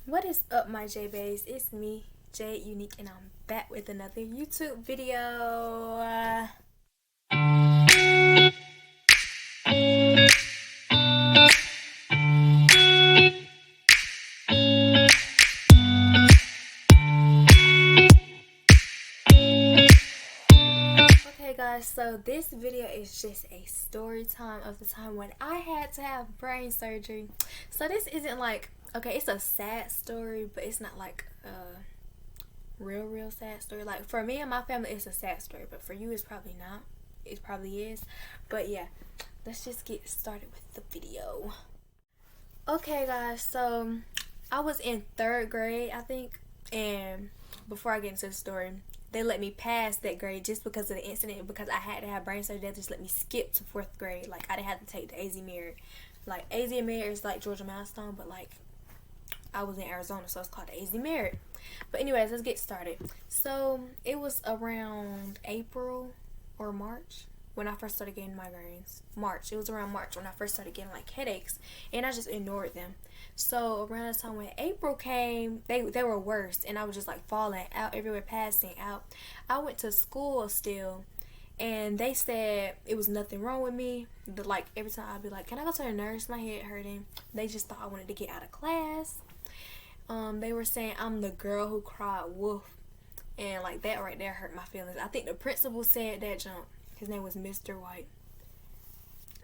What is up, my J Bays? It's me, Jade Unique, and I'm back with another YouTube video. Okay guys, so this video is just a story time of the time when I had to have brain surgery. So this isn't like, okay, it's a sad story, but it's not like a real sad story. Like for me and my family it's a sad story, but for you it's probably not. It probably is. But yeah, let's just get started with the video. Okay guys, so I was in 3rd grade, I think, and before I get into the story, they let me pass that grade just because of the incident, because I had to have brain surgery. They just let me skip to 4th grade. Like I didn't have to take the AZ merit. Like AZ merit is like Georgia milestone, but like I was in Arizona, so it's called the AZ merit. But anyways, let's get started. So it was around April or March when I first started getting migraines. March. It was around March when I first started getting like headaches, and I just ignored them. So around the time when April came, they were worse, and I was just like falling out everywhere, passing out. I went to school still, and they said it was nothing wrong with me. But like every time I'd be like, "Can I go to the nurse? My head hurting." They just thought I wanted to get out of class. They were saying I'm the girl who cried wolf, and like that right there hurt my feelings. I think the principal said that jump. His name was Mr. White.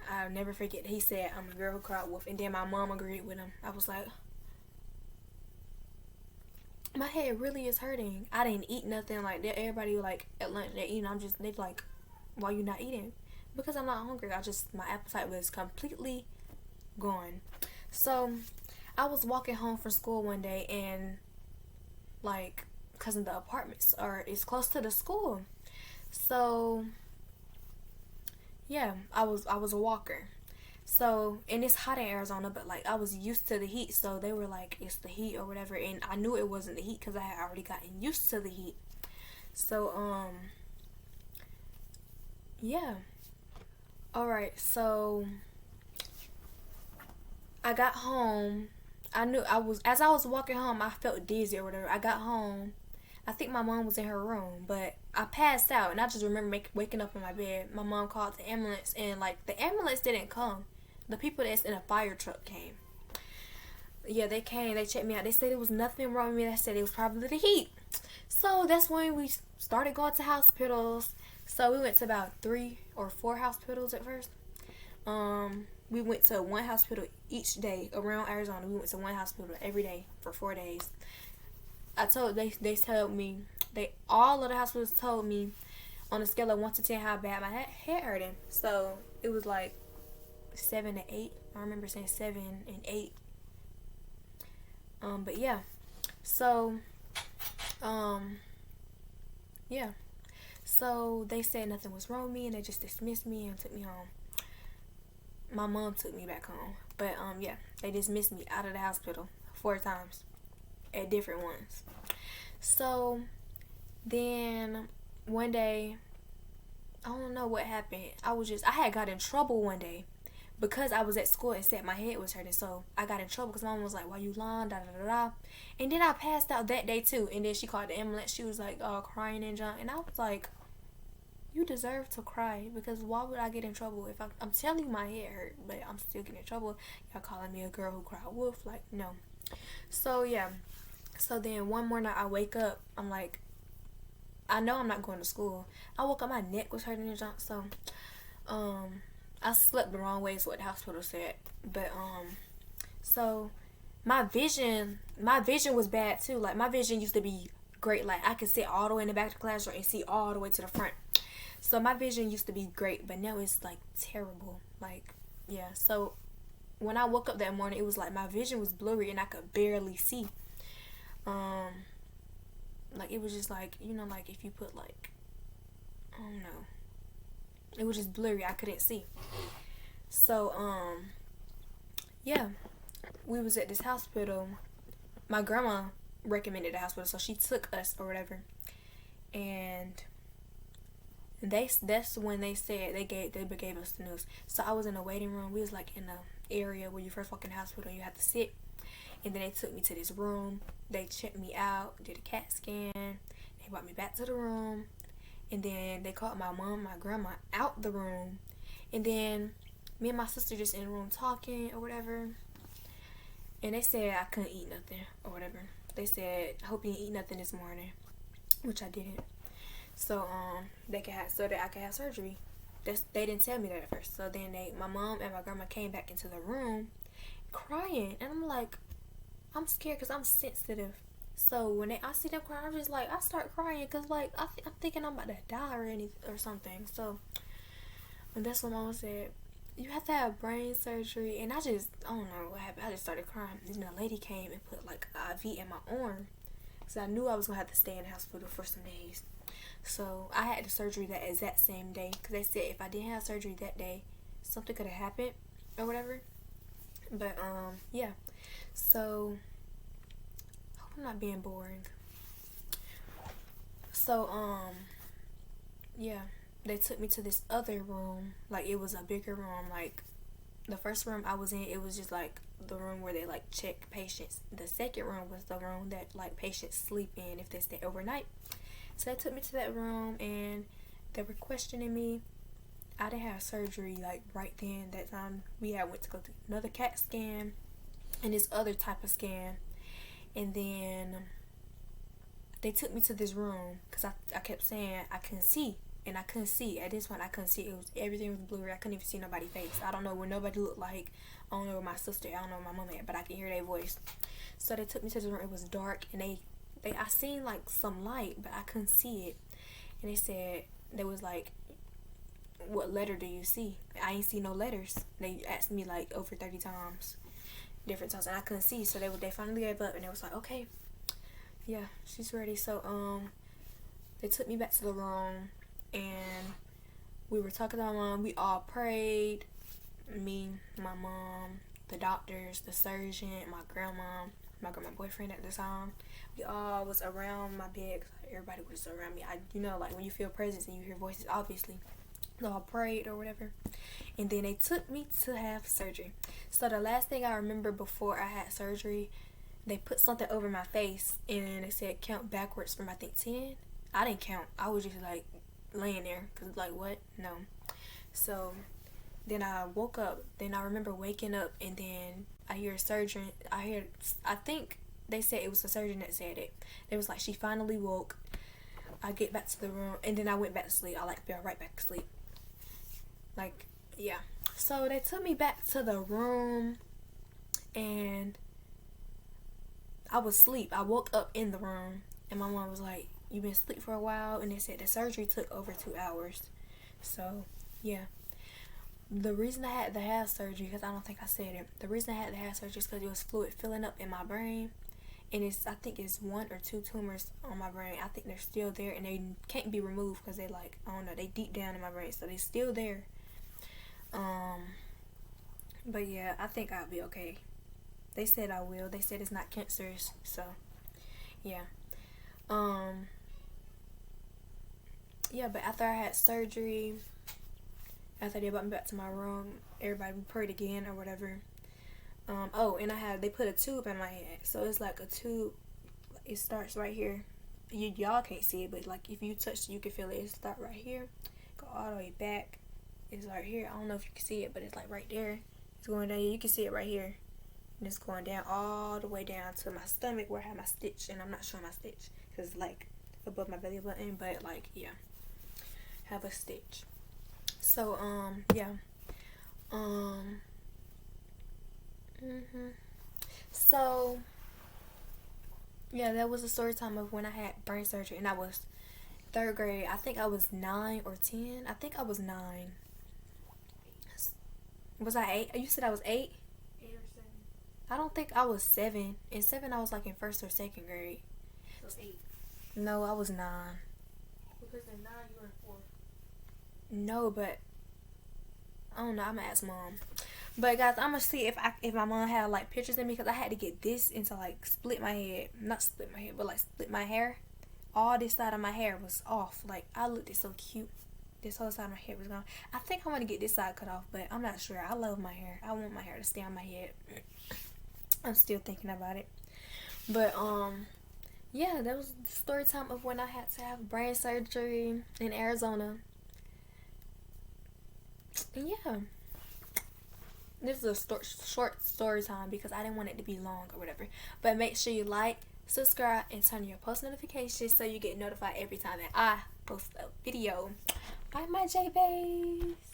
I'll never forget. He said I'm the girl who cried wolf, and then my mom agreed with him. I was like, my head really is hurting. I didn't eat nothing like that. Everybody like at lunch they're eating. They're like, why you not eating? Because I'm not hungry. My appetite was completely gone. So I was walking home from school one day, and like, cause the apartments it's close to the school. So yeah, I was a walker. So, and it's hot in Arizona, but like I was used to the heat, so they were like it's the heat or whatever, and I knew it wasn't the heat because I had already gotten used to the heat. So yeah. All right, so I got home. As I was walking home, I felt dizzy or whatever. I got home. I think my mom was in her room, but I passed out, and I just remember waking up in my bed. My mom called the ambulance, and like the ambulance didn't come. The people that's in a fire truck came. Yeah, they came. They checked me out. They said it was nothing wrong with me. They said it was probably the heat. So that's when we started going to hospitals. So we went to about 3 or 4 hospitals at first. We went to one hospital each day around Arizona. We went to one hospital every day for 4 days. They told me, all of the hospitals told me on a scale of 1 to 10 how bad my head hurting. So it was like 7 to 8. I remember saying 7 and 8. But yeah. So yeah. So they said nothing was wrong with me, and they just dismissed me and took me home. My mom took me back home. But yeah, they dismissed me out of the hospital 4 times at different ones. So then one day, I don't know what happened. I had got in trouble one day because I was at school and said my head was hurting. So I got in trouble because my mom was like, why you lying, da da da da. And then I passed out that day too. And then she called the ambulance. She was like, crying and junk. And I was like, you deserve to cry, because why would I get in trouble if I'm telling you my head hurt, but I'm still getting in trouble? Y'all calling me a girl who cried wolf? Like, no. So yeah. So then one morning I wake up, I'm like, I know I'm not going to school. I woke up, my neck was hurting and junk. So I slept the wrong way is what the hospital said. But so my vision was bad too. Like my vision used to be great. Like I could sit all the way in the back of the classroom and see all the way to the front. So my vision used to be great, but now it's like terrible. Like, yeah. So when I woke up that morning, it was like my vision was blurry and I could barely see. Like it was just like, like if you put like, I don't know, it was just blurry. I couldn't see. So yeah, we was at this hospital. My grandma recommended the hospital, so she took us or whatever. And that's when they said they gave us the news. So I was in a waiting room. We was like in the area where you first walk in the hospital and you have to sit. And then they took me to this room. They checked me out, did a CAT scan. They brought me back to the room. And then they called my mom, my grandma out the room. And then me and my sister just in the room talking or whatever. And they said I couldn't eat nothing or whatever. They said, I hope you didn't eat nothing this morning, which I didn't. So so that I could have surgery. They didn't tell me that at first. So then my mom and my grandma came back into the room crying, and I'm like, I'm scared because I'm sensitive. So when I see them crying, I'm just like, I start crying because like I'm thinking I'm about to die or something. So and that's when mama said, you have to have brain surgery. And I don't know what happened. I just started crying. And then a lady came and put like an IV in my arm. So I knew I was going to have to stay in the hospital for some days. So I had the surgery that exact same day. Because they said if I didn't have surgery that day, something could have happened or whatever. But, yeah. So, I hope I'm not being boring. So, yeah. They took me to this other room. Like, it was a bigger room. Like, the first room I was in, it was just like the room where they like check patients. The second room was the room that like patients sleep in if they stay overnight. So they took me to that room and they were questioning me. I didn't have surgery like right then. That time we had went to go through another CAT scan and this other type of scan. And then they took me to this room because I kept saying I couldn't see. And I couldn't see. At this point, I couldn't see. Everything was blurry. I couldn't even see nobody's face. I don't know what nobody looked like. I don't know what my sister. I don't know what my mom had, but I can hear their voice. So they took me to the room. It was dark, and I seen like some light, but I couldn't see it. And they said they was like, "What letter do you see?" I ain't see no letters. They asked me like over 30 times, different times, and I couldn't see. So they finally gave up, and they was like, "Okay, yeah, she's ready." So they took me back to the room. And we were talking to my mom. We all prayed. Me, my mom, the doctors, the surgeon, my grandma boyfriend at the time. We all was around my bed. Everybody was around me. Like when you feel presence and you hear voices, obviously. They all prayed or whatever. And then they took me to have surgery. So the last thing I remember before I had surgery, they put something over my face. And they said count backwards from I think 10. I didn't count. I was just like laying there because like what? No. So then I woke up. Then I remember waking up and then I hear a surgeon. I think they said it was a surgeon that said it. It was like she finally woke. I get back to the room and then I went back to sleep. I like fell right back to sleep. Like yeah. So they took me back to the room and I was asleep. I woke up in the room and my mom was like, "You've been asleep for a while," and they said the surgery took over 2 hours. So, yeah. The reason I had to have surgery, because I don't think I said it, the reason I had to have surgery is because it was fluid filling up in my brain, and I think it's 1 or 2 tumors on my brain. I think they're still there, and they can't be removed because they like, I don't know, they deep down in my brain, so they're still there. But yeah, I think I'll be okay. They said I will. They said it's not cancerous, so, yeah. Yeah, but after I had surgery, after they brought me back to my room, everybody prayed again or whatever. And they put a tube in my head. So it's like a tube. It starts right here. Y'all can't see it, but like if you touch it, you can feel it. It start right here, go all the way back. It's right here. I don't know if you can see it, but it's like right there. It's going down. You can see it right here. And it's going down all the way down to my stomach where I have my stitch. And I'm not showing my stitch because it's like above my belly button, but like yeah, have a stitch. So yeah. So yeah, that was the story time of when I had brain surgery, and I was 3rd grade. I think I was 9 or 10. I think I was 9. Was I 8? You said I was 8? 8 or 7. I don't think I was 7. In 7 I was like in 1st or 2nd grade. So 8. No, I was 9. Because in 9 you were in 4. No, but I don't know. I'm gonna ask mom. But guys, I'm gonna see if my mom had like pictures of me, because I had to get this into like split my head, not split my head, but like split my hair. All this side of my hair was off. Like I looked so cute. This whole side of my hair was gone. I think I want to get this side cut off, but I'm not sure. I love my hair. I want my hair to stay on my head. I'm still thinking about it. But yeah, that was the story time of when I had to have brain surgery in Arizona. And yeah, this is a short story time because I didn't want it to be long or whatever. But make sure you like, subscribe, and turn on your post notifications so you get notified every time that I post a video. Bye, my Jade babes.